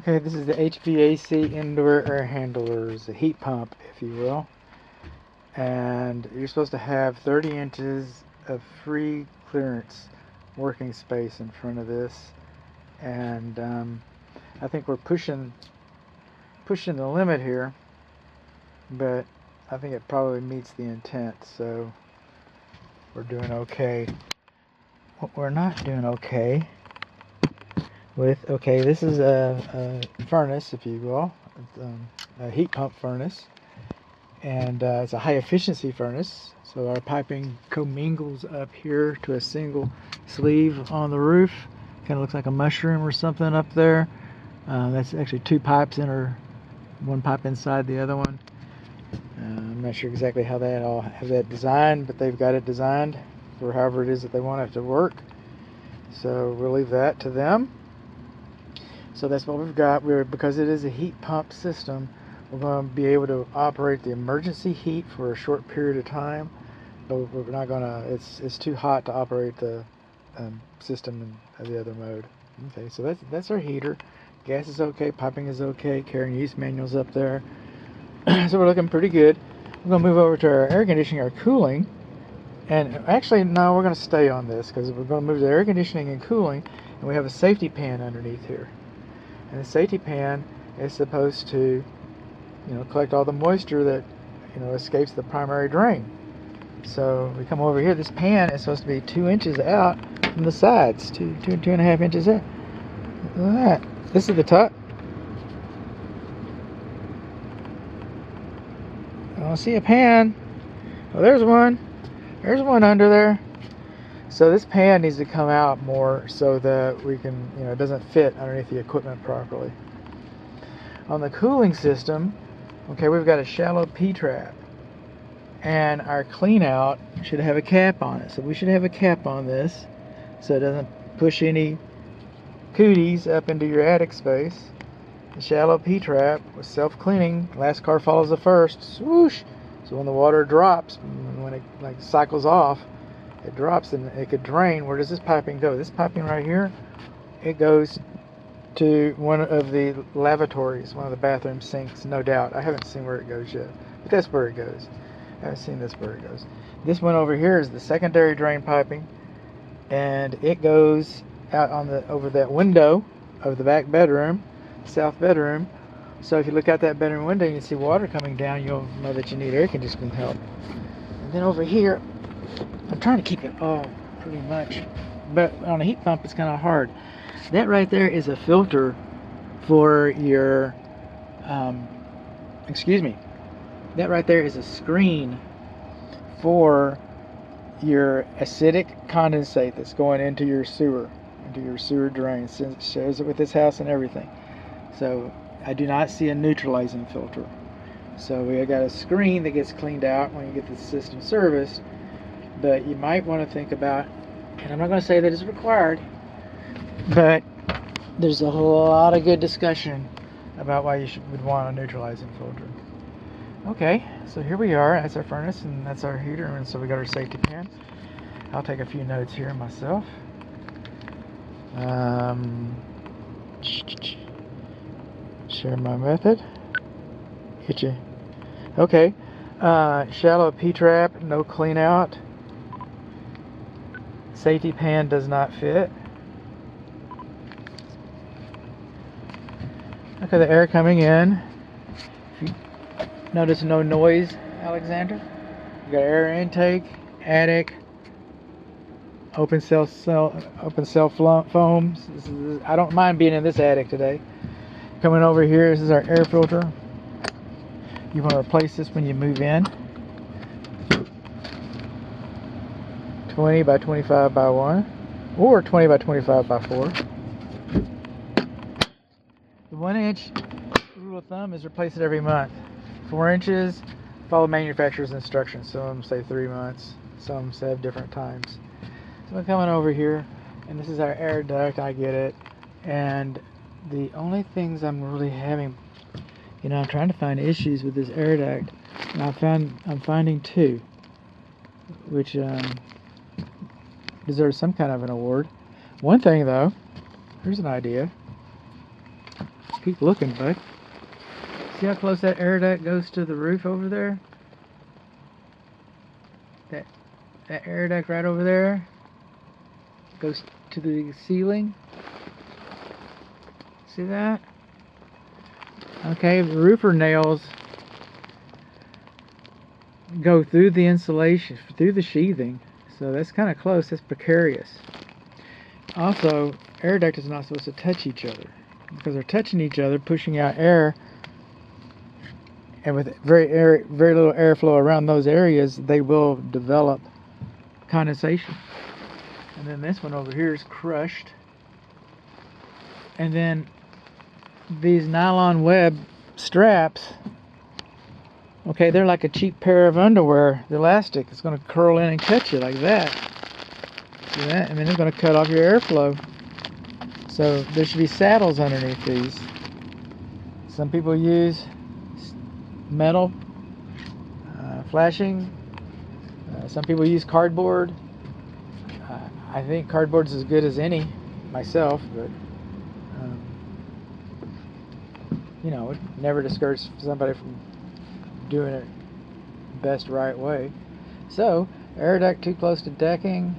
Okay, this is the HVAC indoor air handlers, a heat pump, if you will. And you're supposed to have 30 inches of free clearance working space in front of this. And I think we're pushing the limit here, but I think it probably meets the intent, so we're doing okay. What we're not doing okay with, this is a furnace, if you will. It's, a heat pump furnace, and it's a high efficiency furnace, so our piping commingles up here to a single sleeve on the roof. Kind of looks like a mushroom or something up there. That's actually two pipes one pipe inside the other one. I'm not sure exactly how they all have that designed, but they've got it designed for however it is that they want it to work. So we'll leave that to them. So that's what we've got. Because it is a heat pump system, we're going to be able to operate the emergency heat for a short period of time, but we're not going to, it's too hot to operate the system in the other mode. Okay, so that's our heater. Gas is okay, piping is okay, care and use manual's up there. So we're looking pretty good. We're going to move over to our air conditioning, our cooling. And actually, no, we're going to stay on this because we're going to move to air conditioning and cooling, and we have a safety pan underneath here. And the safety pan is supposed to, collect all the moisture that, escapes the primary drain. So we come over here. This pan is supposed to be 2 inches out from the sides, 2.5 inches out. Look at that. This is the top. I don't see a pan. Oh, there's one. There's one under there. So this pan needs to come out more so that we can, it doesn't fit underneath the equipment properly. On the cooling system, we've got a shallow P-trap. And our clean out should have a cap on it. So we should have a cap on this so it doesn't push any cooties up into your attic space. The shallow P-trap with self-cleaning. Last car follows the first. Swoosh! So when the water drops, when it cycles off, it drops and it could drain. Where does this piping go? This piping right here, it goes to one of the lavatories, one of the bathroom sinks, no doubt. I haven't seen where it goes yet, but that's where it goes. I haven't seen this where it goes. This one over here is the secondary drain piping, and it goes out over that window of the back bedroom, south bedroom. So if you look out that bedroom window and you see water coming down, you'll know that you need air conditioning help. And then over here, I'm trying to keep it all pretty much, but on a heat pump it's kind of hard. That right there is a filter for your, that right there is a screen for your acidic condensate that's going into your sewer drain. It shares it with this house and everything. So I do not see a neutralizing filter. So we got a screen that gets cleaned out when you get the system serviced, but you might want to think about, and I'm not going to say that it's required, but there's a whole lot of good discussion about why you would want a neutralizing filter. Okay, so here we are. That's our furnace and that's our heater, and so we got our safety pan. I'll take a few notes here myself. Share my method. Hit you. Okay. Shallow P-trap, no clean out. Safety pan does not fit. Okay, the air coming in. If you notice no noise, Alexander. You got air intake, attic, open cell foams. I don't mind being in this attic today. Coming over here, this is our air filter. You want to replace this when you move in. 20 by 25 by 1, or 20 by 25 by 4. The 1 inch rule of thumb is replace it every month. 4 inches, follow manufacturer's instructions. Some of them say 3 months, some say have different times. So we're coming over here, and this is our air duct. I get it. And the only things I'm really having, I'm trying to find issues with this air duct, and I'm finding two, which deserves some kind of an award. One thing though, here's an idea. Keep looking, bud. See how close that air duct goes to the roof over there? That air duct right over there goes to the ceiling. See that? Okay, the roofer nails go through the insulation, through the sheathing, so that's kind of close. That's precarious. Also, air duct is not supposed to touch each other because they're touching each other, pushing out air, and with very little airflow around those areas, they will develop condensation. And then this one over here is crushed. And then these nylon web straps, okay, they're like a cheap pair of underwear. The elastic is going to curl in and cut you like that. See that? And then it's going to cut off your airflow. So there should be saddles underneath these. Some people use metal flashing. Some people use cardboard. I think cardboard's as good as any myself, but you know, it never discourage somebody from doing it best right way. So, air duct too close to decking,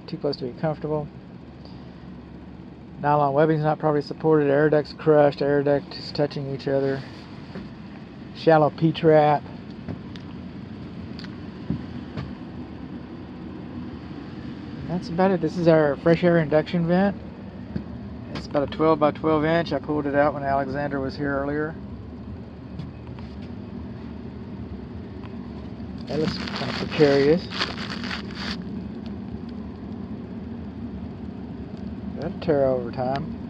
too close to be comfortable. Nylon webbing's not properly supported, air duct's crushed, air duct is touching each other. Shallow P-trap. That's about it. This is our fresh air induction vent. It's about a 12 by 12 inch. I pulled it out when Alexander was here earlier. That looks kind of precarious. That'll tear over time.